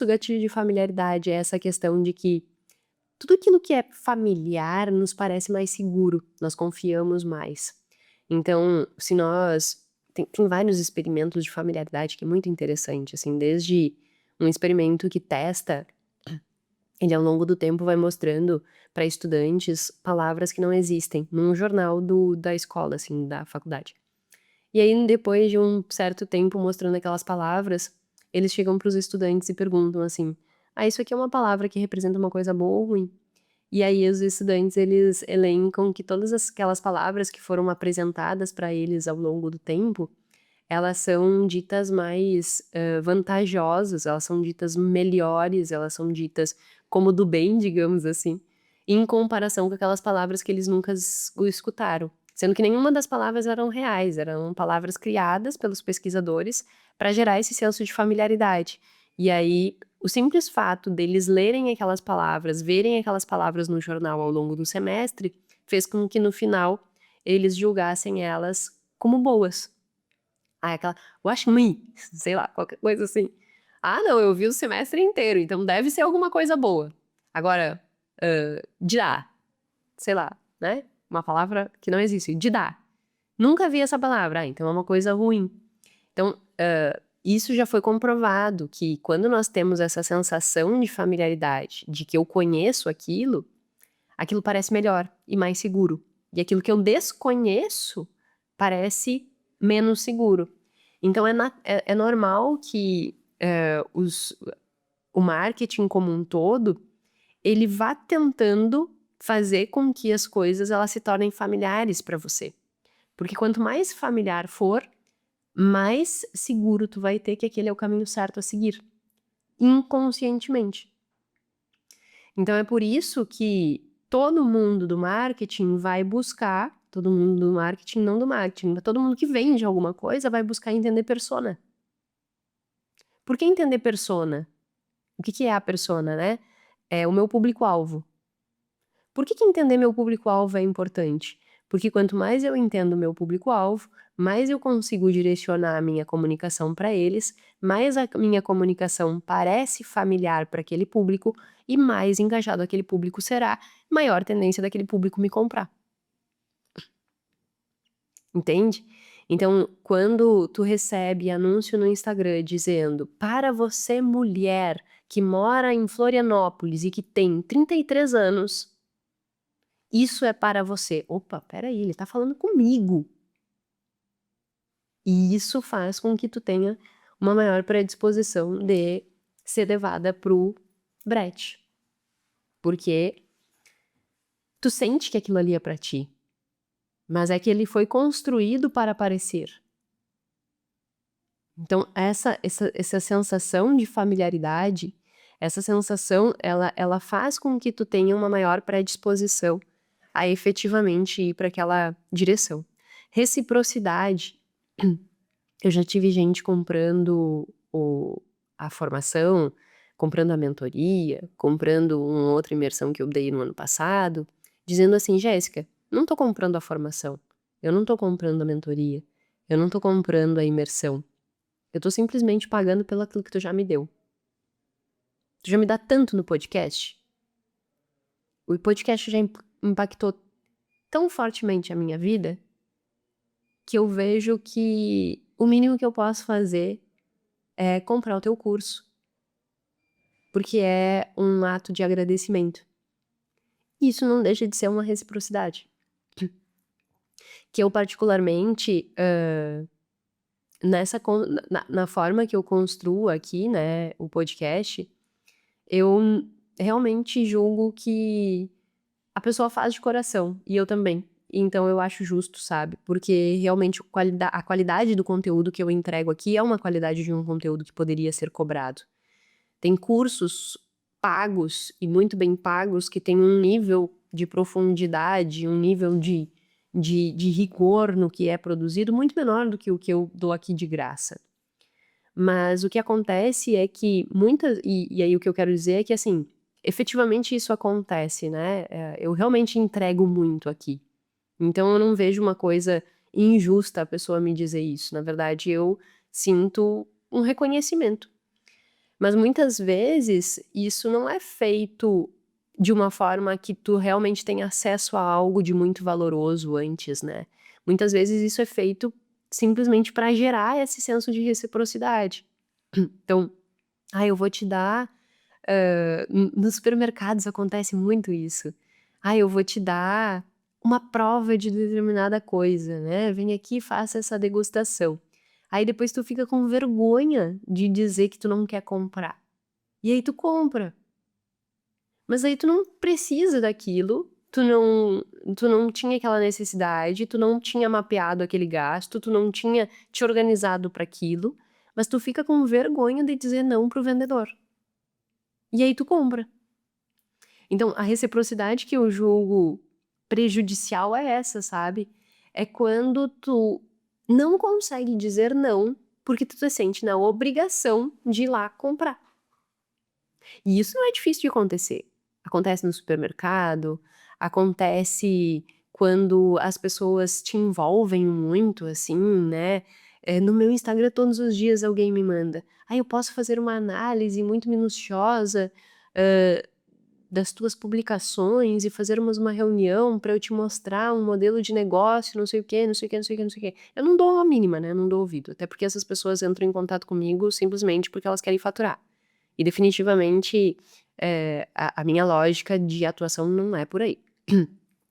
O gatilho de familiaridade é essa questão de que tudo aquilo que é familiar nos parece mais seguro, nós confiamos mais. Então, se nós tem vários experimentos de familiaridade que é muito interessante, assim, desde um experimento que testa, ele ao longo do tempo vai mostrando para estudantes palavras que não existem num jornal da escola, assim, da faculdade. E aí depois de um certo tempo mostrando aquelas palavras, eles chegam para os estudantes e perguntam assim: "Ah, isso aqui é uma palavra que representa uma coisa boa ou ruim?". E aí os estudantes eles elencam que todas aquelas palavras que foram apresentadas para eles ao longo do tempo, elas são ditas mais, vantajosas, elas são ditas melhores, elas são ditas como do bem, digamos assim, em comparação com aquelas palavras que eles nunca escutaram. Sendo que nenhuma das palavras eram reais, eram palavras criadas pelos pesquisadores para gerar esse senso de familiaridade. E aí, o simples fato deles lerem aquelas palavras, verem aquelas palavras no jornal ao longo do semestre, fez com que no final eles julgassem elas como boas. Ah, aquela "wash me", sei lá, qualquer coisa assim. "Ah não, eu vi o semestre inteiro, então deve ser alguma coisa boa". Agora, "dirá", sei lá, né, uma palavra que não existe, "dirá". Nunca vi essa palavra, ah, então é uma coisa ruim. Então, isso já foi comprovado que quando nós temos essa sensação de familiaridade, de que eu conheço aquilo, aquilo parece melhor e mais seguro. E aquilo que eu desconheço parece menos seguro. Então é normal que, o marketing como um todo, ele vá tentando fazer com que as coisas elas se tornem familiares para você. Porque quanto mais familiar for, mais seguro tu vai ter que aquele é o caminho certo a seguir, inconscientemente. Então é por isso que todo mundo do marketing vai buscar todo mundo do marketing, não do marketing, mas todo mundo que vende alguma coisa vai buscar entender persona. Por que entender persona? O que que é a persona, né? É o meu público-alvo. Por que que entender meu público-alvo é importante? Porque quanto mais eu entendo o meu público-alvo, mais eu consigo direcionar a minha comunicação para eles, mais a minha comunicação parece familiar para aquele público e mais engajado aquele público será, maior tendência daquele público me comprar. Entende? Então, quando tu recebe anúncio no Instagram dizendo: "Para você mulher que mora em Florianópolis e que tem 33 anos, isso é para você". Opa, espera aí, ele tá falando comigo. E isso faz com que tu tenha uma maior predisposição de ser levada para o brete, porque tu sente que aquilo ali é para ti, mas é que ele foi construído para aparecer. Então essa sensação de familiaridade, essa sensação ela faz com que tu tenha uma maior predisposição a efetivamente ir para aquela direção. Reciprocidade, eu já tive gente comprando a formação, comprando a mentoria, comprando uma outra imersão que eu dei no ano passado, dizendo assim: "Jéssica, não tô comprando a formação, eu não tô comprando a mentoria, eu não tô comprando a imersão. Eu tô simplesmente pagando pelo aquilo que tu já me deu. Tu já me dá tanto no podcast, o podcast já impactou tão fortemente a minha vida, que eu vejo que o mínimo que eu posso fazer é comprar o teu curso, porque é um ato de agradecimento. E isso não deixa de ser uma reciprocidade, que eu particularmente, nessa con na forma que eu construo aqui, né, o podcast, eu realmente julgo que a pessoa faz de coração, e eu também. Então eu acho justo, sabe, porque realmente a qualidade do conteúdo que eu entrego aqui é uma qualidade de um conteúdo que poderia ser cobrado. Tem cursos pagos e muito bem pagos que têm um nível de profundidade, um nível de rigor no que é produzido muito menor do que o que eu dou aqui de graça. Mas o que acontece é que muitas e aí o que eu quero dizer é que, assim, efetivamente isso acontece, né, eu realmente entrego muito aqui. Então eu não vejo uma coisa injusta a pessoa me dizer isso, na verdade eu sinto um reconhecimento. Mas muitas vezes isso não é feito de uma forma que tu realmente tem acesso a algo de muito valoroso antes, né. Muitas vezes isso é feito simplesmente para gerar esse senso de reciprocidade. Então: "Ah, eu vou te dar", nos supermercados acontece muito isso. "Ah, eu vou te dar uma prova de determinada coisa, né, vem aqui e faça essa degustação". Aí depois tu fica com vergonha de dizer que tu não quer comprar. E aí tu compra. Mas aí tu não precisa daquilo, tu não tinha aquela necessidade, tu não tinha mapeado aquele gasto, tu não tinha te organizado para aquilo, mas tu fica com vergonha de dizer não para o vendedor. E aí tu compra. Então a reciprocidade que eu julgo prejudicial é essa, sabe? É quando tu não consegue dizer não, porque tu te sente na obrigação de ir lá comprar. E isso não é difícil de acontecer. Acontece no supermercado, acontece quando as pessoas te envolvem muito, assim, né. No meu Instagram todos os dias alguém me manda: "Ai, eu posso fazer uma análise muito minuciosa, hã, das tuas publicações e fazermos uma reunião para eu te mostrar um modelo de negócio, não sei o quê, não sei o quê, não sei o quê, não sei o quê". Eu não dou a mínima, né, eu não dou ouvido, até porque essas pessoas entram em contato comigo simplesmente porque elas querem faturar. E definitivamente, a minha lógica de atuação não é por aí.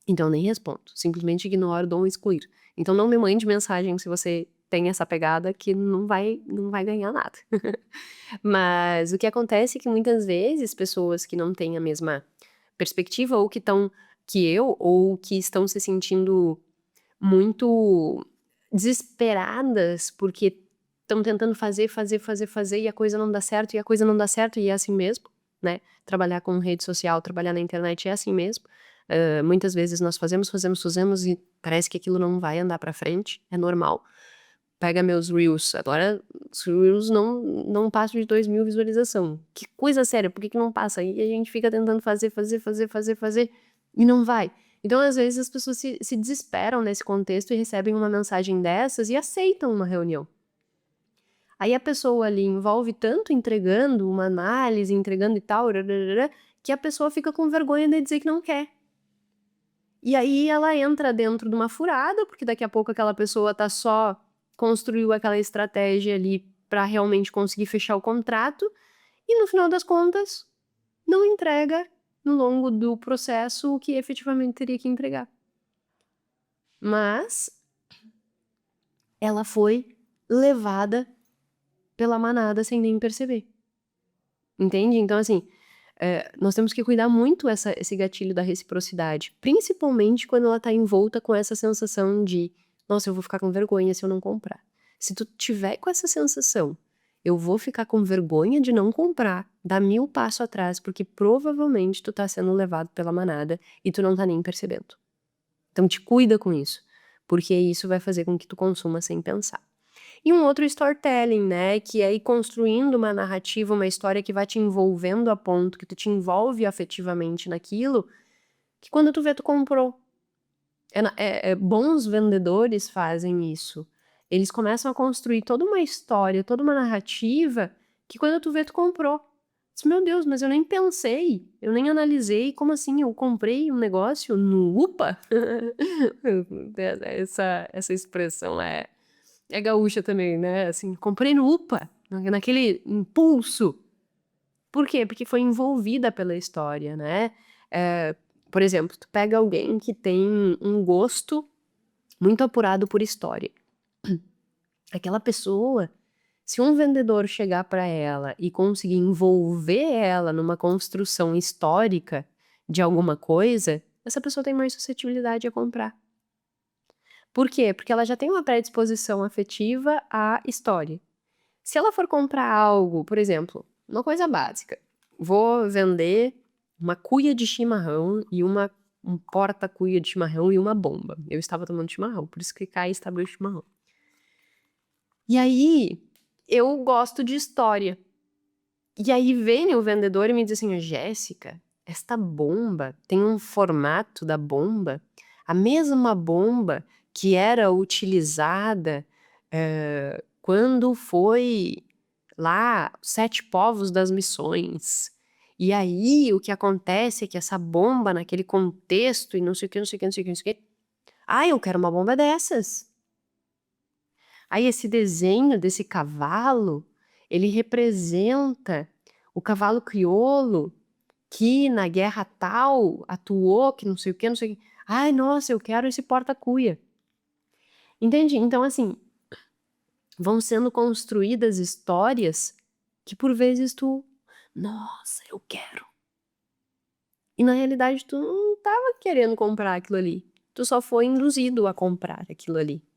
Então eu nem respondo, simplesmente ignoro, dou um excluir. Então não me mande mensagem se você tem essa pegada que não vai ganhar nada. Mas o que acontece é que muitas vezes pessoas que não têm a mesma perspectiva ou que eu, ou que estão se sentindo muito desesperadas, porque estão tentando fazer, fazer, fazer, fazer e a coisa não dá certo, e a coisa não dá certo e é assim mesmo, né. Trabalhar com rede social, trabalhar na internet é assim mesmo. Muitas vezes nós fazemos, fazemos, fazemos e parece que aquilo não vai andar pra frente, é normal. Pega meus reels, agora os reels não passam de 2.000 visualização. Que coisa séria, por que que não passa? E a gente fica tentando fazer, fazer, fazer, fazer, fazer e não vai. Então, às vezes, as pessoas se desesperam nesse contexto e recebem uma mensagem dessas e aceitam uma reunião. Aí a pessoa ali envolve tanto entregando uma análise, entregando e tal, que a pessoa fica com vergonha de dizer que não quer. E aí ela entra dentro de uma furada, porque daqui a pouco aquela pessoa tá só construiu aquela estratégia ali para realmente conseguir fechar o contrato, e no final das contas, não entrega no longo do processo o que efetivamente teria que entregar. Mas ela foi levada pela manada sem nem perceber, entende? Então assim, nós temos que cuidar muito esse gatilho da reciprocidade, principalmente quando ela tá envolta com essa sensação de: "Nossa, eu vou ficar com vergonha se eu não comprar". Se tu tiver com essa sensação: "Eu vou ficar com vergonha de não comprar", dá 1000 passo atrás, porque provavelmente tu tá sendo levado pela manada e tu não tá nem percebendo. Então te cuida com isso, porque isso vai fazer com que tu consuma sem pensar. E um outro storytelling, né, que é ir construindo uma narrativa, uma história que vai te envolvendo a ponto que tu te envolve afetivamente naquilo, que quando tu vê tu comprou. Bons vendedores fazem isso. Eles começam a construir toda uma história, toda uma narrativa, que quando tu vê tu comprou. Diz: "Meu Deus, mas eu nem pensei, eu nem analisei, como assim eu comprei um negócio no UPA?" Essa expressão é gaúcha também, né, assim, comprei no UPA, naquele impulso. Por quê? Porque foi envolvida pela história, né. Eh, por exemplo, tu pega alguém que tem um gosto muito apurado por história. Aquela pessoa, se um vendedor chegar para ela e conseguir envolver ela numa construção histórica de alguma coisa, essa pessoa tem mais suscetibilidade a comprar. Por quê? Porque ela já tem uma predisposição afetiva à história. Se ela for comprar algo, por exemplo, uma coisa básica, vou vender uma cuia de chimarrão e um porta-cuia de chimarrão e uma bomba. Eu estava tomando chimarrão, por isso que cá está meu chimarrão. E aí, eu gosto de história. E aí vem o vendedor e me diz assim: "Jéssica, esta bomba tem um formato da bomba, a mesma bomba que era utilizada, quando foi lá, os 7 povos das missões. E aí, o que acontece é que essa bomba naquele contexto e não sei o quê, não sei o quê, não sei o quê, não sei o quê. Ai, eu quero uma bomba dessas. Aí esse desenho desse cavalo, ele representa o cavalo crioulo que na guerra tal atuou, que não sei o quê, não sei o quê. Ai, nossa, eu quero esse porta-cuia. Entende? Então, assim, vão sendo construídas histórias que por vezes tu, nossa, eu quero. E na realidade tu não estava querendo comprar aquilo ali. Tu só foi induzido a comprar aquilo ali.